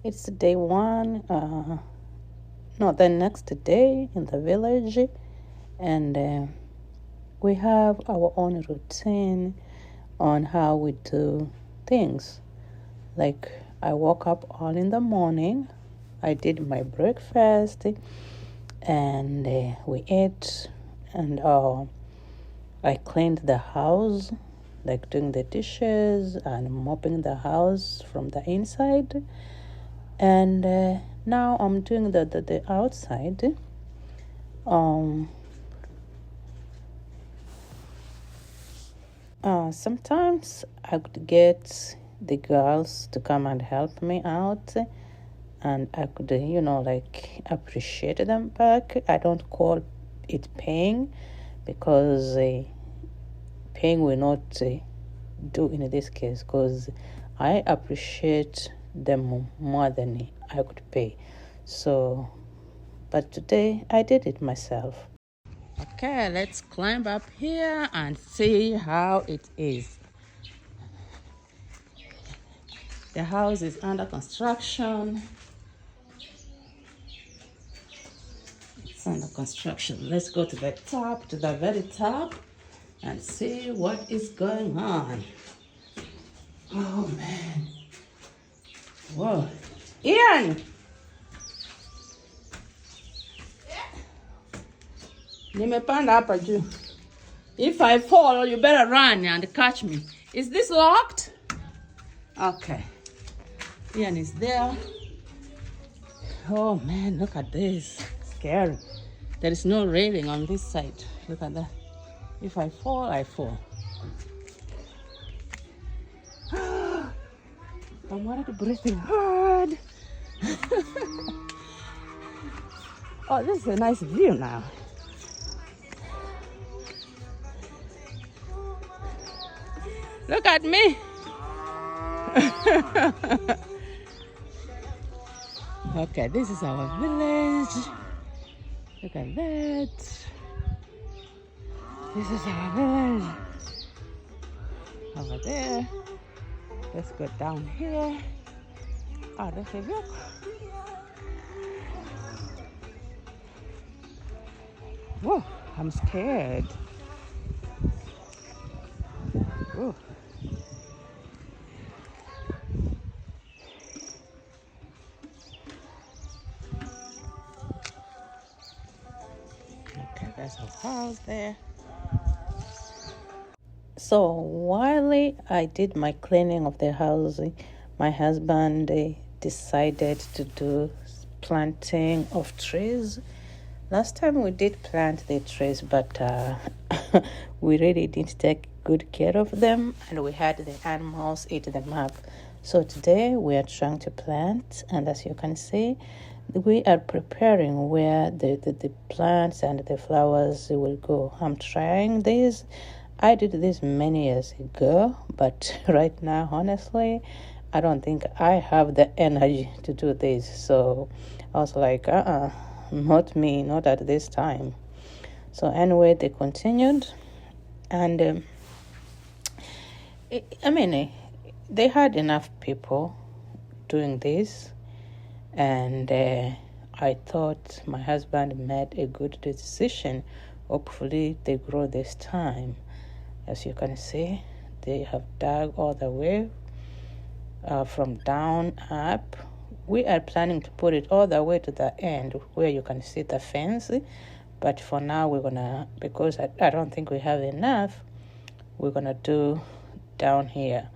It's day one, no, the next day in the village, and we have our own routine on how we do things. Like, I woke up all in the morning, I did my breakfast, and we ate, and I cleaned the house, like doing the dishes and mopping the house from the inside. And now I'm doing the outside. Sometimes I could get the girls to come and help me out, and I could, like appreciate them back. I don't call it paying because paying will not do in this case, because I appreciate them more than I could pay. So, but today I did it myself. Okay, let's climb up here and see how it is. The house is under construction. It's under construction. Let's go to the top, to the very top, and see what is going on. Oh man. Whoa. Ian! Nimepanda hapa juu. If I fall, you better run and catch me. Is this locked? Okay. Ian is there. Oh man, look at this. Scary. There is no railing on this side. Look at that. If I fall, I fall. I'm already breathing hard. Oh, this is a nice view now. Look at me. Okay, this is our village. Look at that. This is our village. Over there. Let's go down here. Oh, there's a look. Whoa, I'm scared. Whoa. Okay, there's a house there. So while I did my cleaning of the house, my husband decided to do planting of trees. Last time we did plant the trees, but we really didn't take good care of them, and we had the animals eat them up. So today we are trying to plant, and as you can see, we are preparing where the plants and the flowers will go. I'm trying this. I did this many years ago, but right now, honestly, I don't think I have the energy to do this. So I was like, not me, not at this time. So anyway, they continued, and they had enough people doing this, and I thought my husband made a good decision. Hopefully they grow this time. As you can see, they have dug all the way from down up. We are planning to put it all the way to the end where you can see the fence. But for now, we're gonna, because I don't think we have enough, we're gonna do down here.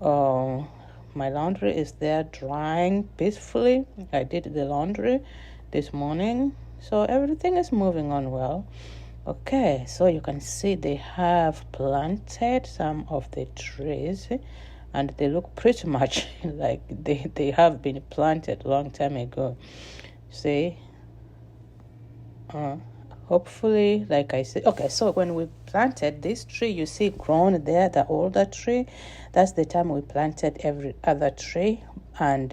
My laundry is there drying peacefully. I did the laundry this morning, so everything is moving on well. Okay, so you can see they have planted some of the trees, and they look pretty much like they have been planted a long time ago. See? Hopefully, like I said, okay, so when we planted this tree, you see grown there, the older tree, that's the time we planted every other tree and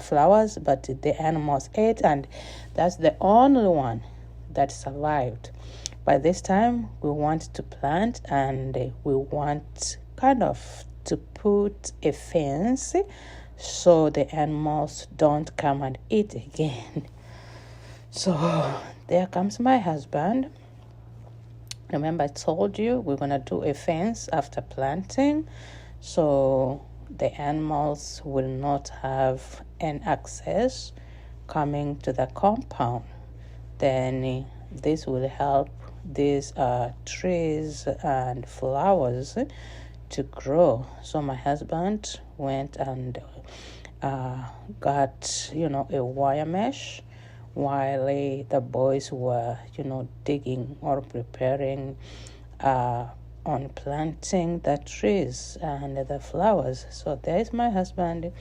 flowers, but the animals ate, and that's the only one that survived. By this time, we want to plant, and we want kind of to put a fence so the animals don't come and eat again. So there comes my husband. Remember, I told you we're going to do a fence after planting, so the animals will not have an access coming to the compound. Then this will help these trees and flowers to grow. So my husband went and got, a wire mesh while the boys were, digging or preparing on planting the trees and the flowers. So there's my husband.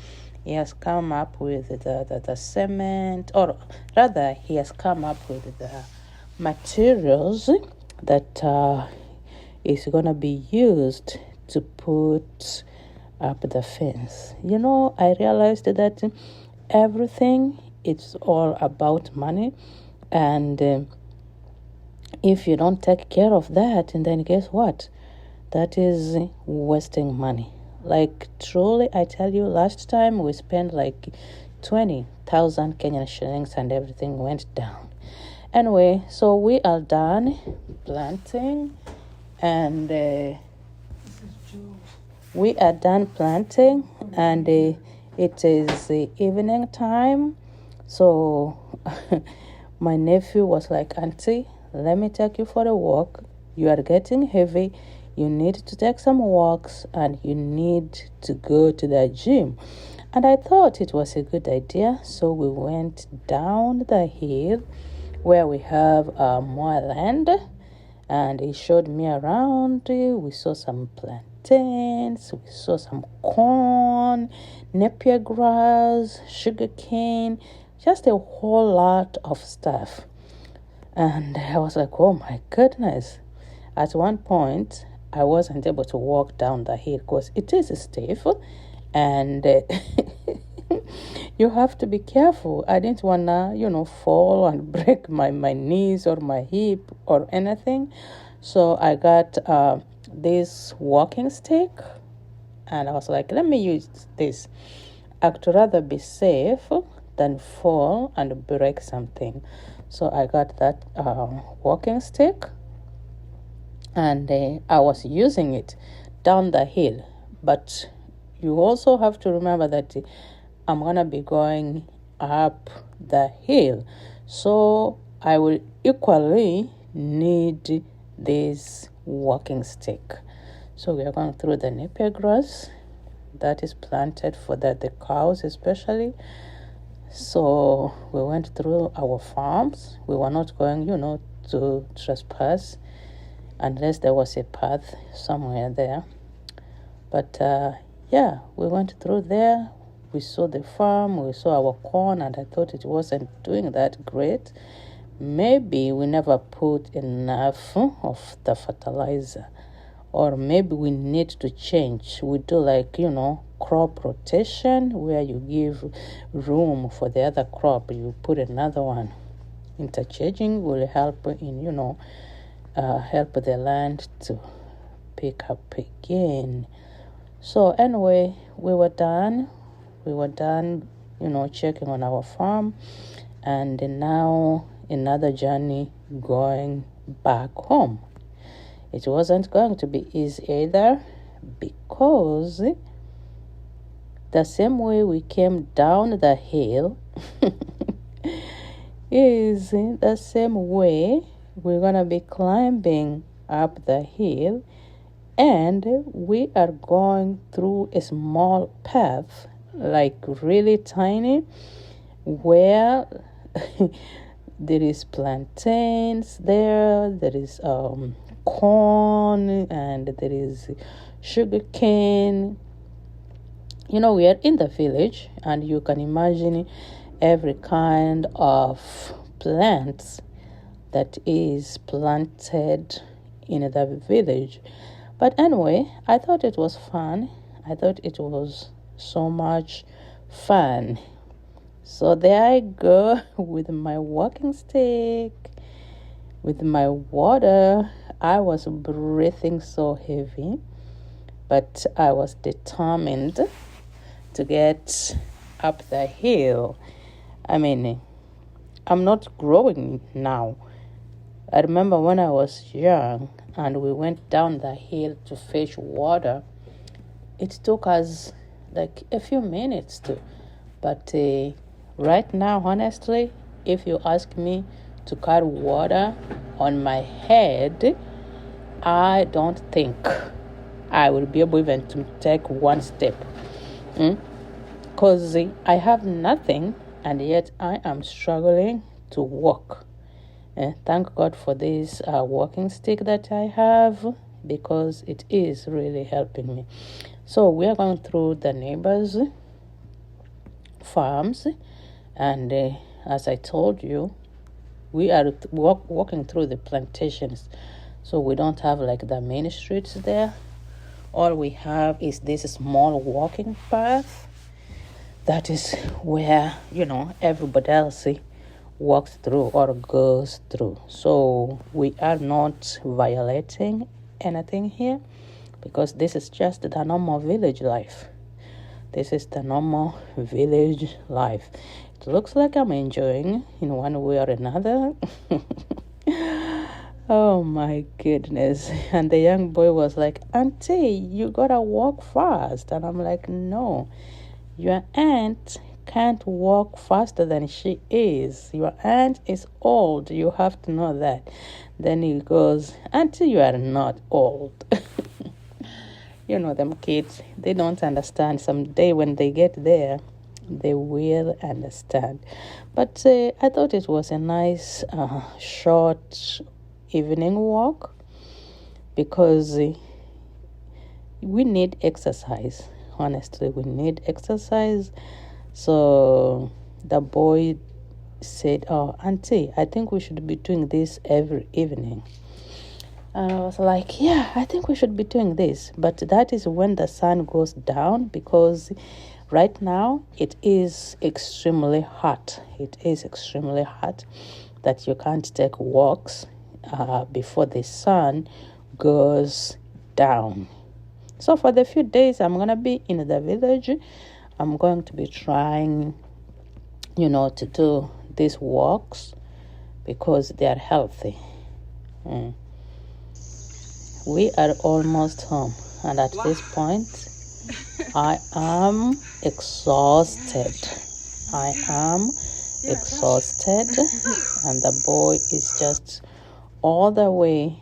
He has come up with the cement, or rather, he has come up with the materials that is going to be used to put up the fence. I realized that everything it's all about money, and if you don't take care of that, and then guess what? That is wasting money. Like, truly, I tell you, last time we spent like 20,000 Kenyan shillings and everything went down. Anyway, so we are done planting, and we are done planting, and it is evening time. So my nephew was like, Auntie, let me take you for a walk. You are getting heavy. You need to take some walks, and you need to go to the gym. And I thought it was a good idea. So we went down the hill where we have more land, and he showed me around. We saw some plantains, we saw some corn, napier grass, sugar cane, just a whole lot of stuff. And I was like, oh my goodness. At one point, I wasn't able to walk down the hill because it is steep, and you have to be careful. I didn't want to, fall and break my knees or my hip or anything. So I got this walking stick, and I was like, let me use this. I'd rather be safe than fall and break something. So I got that walking stick, and I was using it down the hill. But you also have to remember that I'm going to be going up the hill. So I will equally need this walking stick. So we are going through the napier grass that is planted for the cows especially. So we went through our farms. We were not going, to trespass unless there was a path somewhere there. But we went through there. We saw the farm, we saw our corn, and I thought it wasn't doing that great. Maybe we never put enough of the fertilizer, or maybe we need to change. We do crop rotation, where you give room for the other crop, you put another one. Interchanging will help in, help the land to pick up again. So anyway, we were done, checking on our farm, and now another journey going back home. It wasn't going to be easy either, because the same way we came down the hill is the same way we're going to be climbing up the hill, and we are going through a small path, like really tiny, where there is plantains there is corn, and there is sugar cane. We are in the village, and you can imagine every kind of plants that is planted in the village. But anyway, I thought it was fun. I thought it was so much fun. So there I go with my walking stick, with my water. I was breathing so heavy, but I was determined to get up the hill. I mean, I'm not growing now. I remember when I was young and we went down the hill to fetch water. It took us like a few minutes to. But right now, honestly, if you ask me to carry water on my head, I don't think I will be able even to take one step. Because I have nothing, and yet I am struggling to walk. Thank God for this walking stick that I have, because it is really helping me. So we are going through the neighbors' farms, and as I told you, we are walking through the plantations. So we don't have like the main streets there. All we have is this small walking path. That is where, everybody else walks through or goes through. So we are not violating anything here, because this is just the normal village life. This is the normal village life. It looks like I'm enjoying in one way or another. Oh my goodness. And the young boy was like, "Auntie, you gotta walk fast." And I'm like, "No, your aunt can't walk faster than she is. Your aunt is old. You have to know that." Then he goes, "Auntie, you are not old." Them kids, they don't understand. Someday when they get there, they will understand. But I thought it was a nice short evening walk, because we need exercise. Honestly, we need exercise. So the boy said, "Oh, Auntie, I think we should be doing this every evening." And I was like, "Yeah, I think we should be doing this." But that is when the sun goes down, because right now it is extremely hot. It is extremely hot that you can't take walks before the sun goes down. So for the few days I'm going to be in the village, I'm going to be trying, to do these walks, because they are healthy. We are almost home, and at this point, I am exhausted. And the boy is just all the way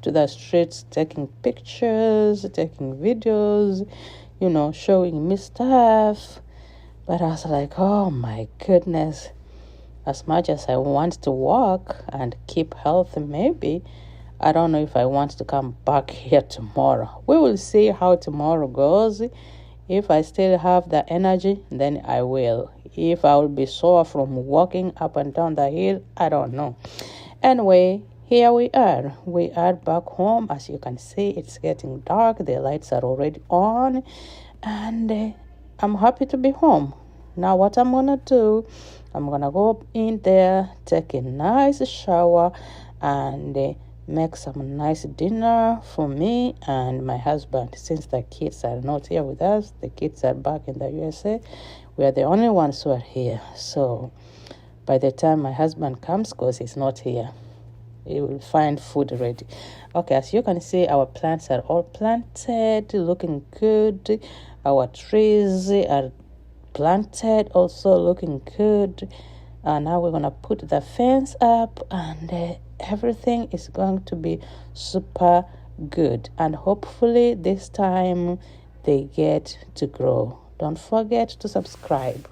to the streets taking pictures, taking videos, showing me stuff. But I was like, oh my goodness, as much as I want to walk and keep healthy, maybe, I don't know if I want to come back here tomorrow. We will see how tomorrow goes. If I still have the energy, then I will. If I will be sore from walking up and down the hill, I don't know. Anyway, here we are. We are back home. As you can see, it's getting dark. The lights are already on. And I'm happy to be home. Now what I'm going to do, I'm going to go in there, take a nice shower, and make some nice dinner for me and my husband. Since the kids are not here with us, the kids are back in the USA, we are the only ones who are here. So by the time my husband comes, because he's not here, he will find food ready. Okay, as you can see, our plants are all planted, looking good. Our trees are planted, also looking good. Now we're going to put the fence up, and everything is going to be super good. And hopefully this time they get to grow. Don't forget to subscribe.